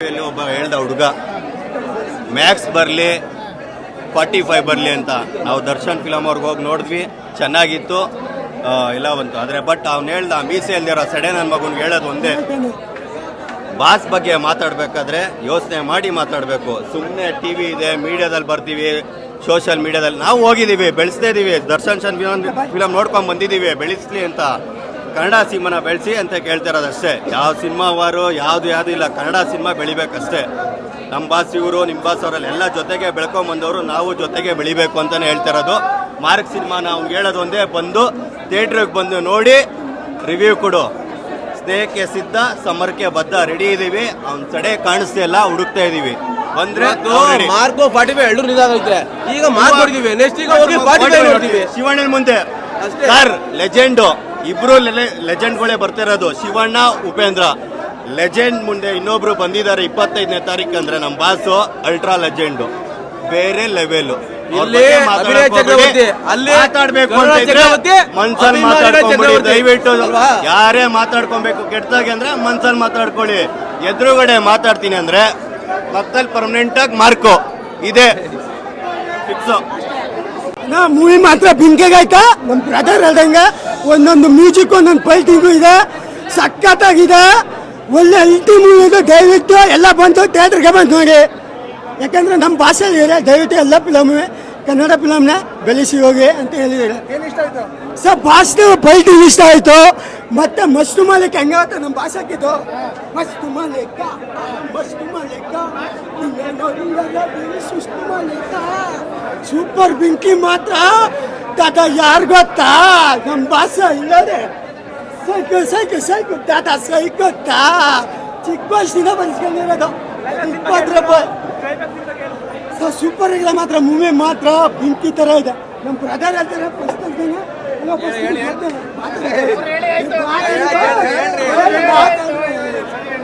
ಒಬ್ಬ ಹೇಳ್ದ ಹುಡುಗ ಮ್ಯಾಕ್ಸ್ ಬರಲಿ 45 ಬರಲಿ ಅಂತ. ನಾವು ದರ್ಶನ್ ಫಿಲಮ್ ಅವ್ರಿಗೆ ಹೋಗಿ ನೋಡಿದ್ವಿ, ಚೆನ್ನಾಗಿತ್ತು ಎಲ್ಲ ಬಂತು. ಆದರೆ ಬಟ್ ಅವ್ನು ಹೇಳ್ದ ಮೀಸೆ ಇಲ್ದಿರೋ ಸಡೆ ನನ್ನ ಮಗನಿಗೆ ಹೇಳೋದು ಒಂದೇ, ಬಾಸ್ ಬಗ್ಗೆ ಮಾತಾಡಬೇಕಾದ್ರೆ ಯೋಚನೆ ಮಾಡಿ ಮಾತಾಡಬೇಕು. ಸುಮ್ಮನೆ ಟಿ ವಿ ಇದೆ, ಮೀಡಿಯಾದಲ್ಲಿ ಬರ್ತೀವಿ, ಸೋಷಿಯಲ್ ಮೀಡಿಯಾದಲ್ಲಿ ನಾವು ಹೋಗಿದ್ದೀವಿ, ಬೆಳೆಸ್ತಾ ಇದ್ದೀವಿ. ದರ್ಶನ್ ಫಿಲಮ್ ನೋಡ್ಕೊಂಡು ಬಂದಿದ್ದೀವಿ, ಬೆಳೆಸ್ಲಿ ಅಂತ. ಕನ್ನಡ ಸಿನಿಮಾನ ಬೆಳೆಸಿ ಅಂತ ಕೇಳ್ತಿರೋದಷ್ಟೇ. ಯಾವ ಸಿನಿಮಾವಾರು ಯಾವುದು ಇಲ್ಲ, ಕನ್ನಡ ಸಿನಿಮಾ ಬೆಳಿಬೇಕಷ್ಟೇ. ನಮ್ಮ ಬಾಸ್ ಇವರು, ನಿಮ್ಮ ಬಾಸ್ ಅವರಲ್ಲಿ ಎಲ್ಲ ಜೊತೆಗೆ ಬೆಳ್ಕೊಂಬಂದವರು, ನಾವು ಜೊತೆಗೆ ಬೆಳಿಬೇಕು ಅಂತಲೇ ಹೇಳ್ತಿರೋದು. ಮಾರ್ಕ್ ಸಿನಿಮಾನ ಅವ್ನಿಗೆ ಹೇಳೋದು ಒಂದೇ, ಬಂದು ಥಿಯೇಟ್ರಿಗೆ ಬಂದು ನೋಡಿ ರಿವ್ಯೂ ಕೊಡು. ಸ್ನೇಹಕ್ಕೆ ಸಿದ್ಧ, ಸಮರಕ್ಕೆ ಬದ್ಧ, ರೆಡಿ ಇದ್ದೀವಿ. ಅವ್ನ ಸಡೆ ಕಾಣಿಸ್ತಾ ಇಲ್ಲ, ಹುಡುಕ್ತಾ ಇದೀವಿ. ಬಂದ್ರೆ ಮಾರ್ಕ್ 45 ಎರಡು ನಿಧಾನ ಈಗ ಮಾರ್ಕ್ ಹೊಡಿದೀವಿ. ನೆಕ್ಸ್ಟ್ ಈಗ ಹೋಗಿ 45 ನೋಡ್ತೀವಿ ಶಿವಣ್ಣನ ಮುಂದೆ. ಸರ್ ಲೆಜೆಂಡು, ಇಬ್ರು ಲೆಜೆಂಡ್ಗಳೇ ಬರ್ತಿರೋದು, ಶಿವಣ್ಣ ಉಪೇಂದ್ರ. ಲೆಜೆಂಡ್ ಮುಂದೆ ಇನ್ನೊಬ್ರು ಬಂದಿದ್ದಾರೆ 25ನೇ ತಾರೀಕು ಅಂದ್ರೆ ನಮ್ಮ ಬಾಸು ಅಲ್ಟ್ರಾ ಲೆಜೆಂಡು, ಬೇರೆ ಲೆವೆಲ್. ಮಾತಾಡ್ಬೇಕು ಮನ್ಸಲ್ಲಿ ಮಾತಾಡ್ಕೊಂಡ್ಬಿಡಿ ದಯವಿಟ್ಟು. ಯಾರೇ ಮಾತಾಡ್ಕೊಬೇಕು ಕೆಟ್ಟದಾಗಿ ಅಂದ್ರೆ ಮನ್ಸಲ್ಲಿ ಮಾತಾಡ್ಕೊಳ್ಳಿ. ಎದುರುಗಡೆ ಮಾತಾಡ್ತೀನಿ ಅಂದ್ರೆ ಪಕ್ಕದಲ್ಲಿ ಪರ್ಮನೆಂಟ್ ಆಗಿ ಮಾರ್ಕು ಇದೆ, ಫಿಕ್ಸ್. ಮೂವಿ ಮಾತ್ರ ಬಿಂಕೆಗಾಯ್ತಾ ನಮ್ ಬ್ರದರ್ ಹೇಳ್ದಂಗೆ. ಒಂದೊಂದು ಮ್ಯೂಸಿಕ್, ಒಂದೊಂದು ಫೈಟಿಂಗು ಇದೆ, ಸಖತ್ತಾಗಿದೆ. ಒಳ್ಳೆ ಅಲ್ಟಿ ಮೂವಿ ಇದೆ. ದಯವಿಟ್ಟು ಎಲ್ಲ ಬಂದು ಥಿಯೇಟರ್ಗೆ ಬಂದು ನೋಡಿ. ಯಾಕಂದ್ರೆ ನಮ್ಮ ಭಾಷೆಯಲ್ಲಿ ಇದೆ. ದಯವಿಟ್ಟು ಎಲ್ಲ ಫಿಲಮ್ ಕನ್ನಡ ಫಿಲಮ್ನ ಬೆಳೆಸಿ ಹೋಗಿ ಅಂತ ಹೇಳಿದ್ದಾರೆ. ಸರ್ ಭಾಷೆ ಫೈಟಿಂಗ್ ಇಷ್ಟ ಆಯಿತು. ಮತ್ತೆ ಮಸ್ತು ಮಾಲಿಕ ಹೆಂಗಾಗುತ್ತೆ ನಮ್ಮ ಭಾಷೆ ಹಾಕಿದ್ದು. ಮಸ್ತು ಮಾಲಿಕ ಸೂಪರ್. ಬೆಂಕಿ ಮಾತ್ರ ದಾದಾ ಯಾರು ಗೊತ್ತಾ, ನಮ್ಮ ಭಾಷೆ ಇಲ್ಲದೆ ಸೈಕು ದಾದಾ ಸೈಕ್ ಗೊತ್ತಾ. ಚಿಕ್ಕ ಭಾಷೆನ ಬರೆಸ್ಕೊಂಡಿರೋದು 20 ರೂಪಾಯಿ. ಸೂಪರ್ ಇಲ್ಲ ಮಾತ್ರ, ಮೂವಿ ಮಾತ್ರ ಬೆಂಕಿ ತರ ಇದೆ. ನಮ್ಮ ಬ್ರದರ್ ಹೇಳ್ತಾರೆ ಫಸ್ಟ್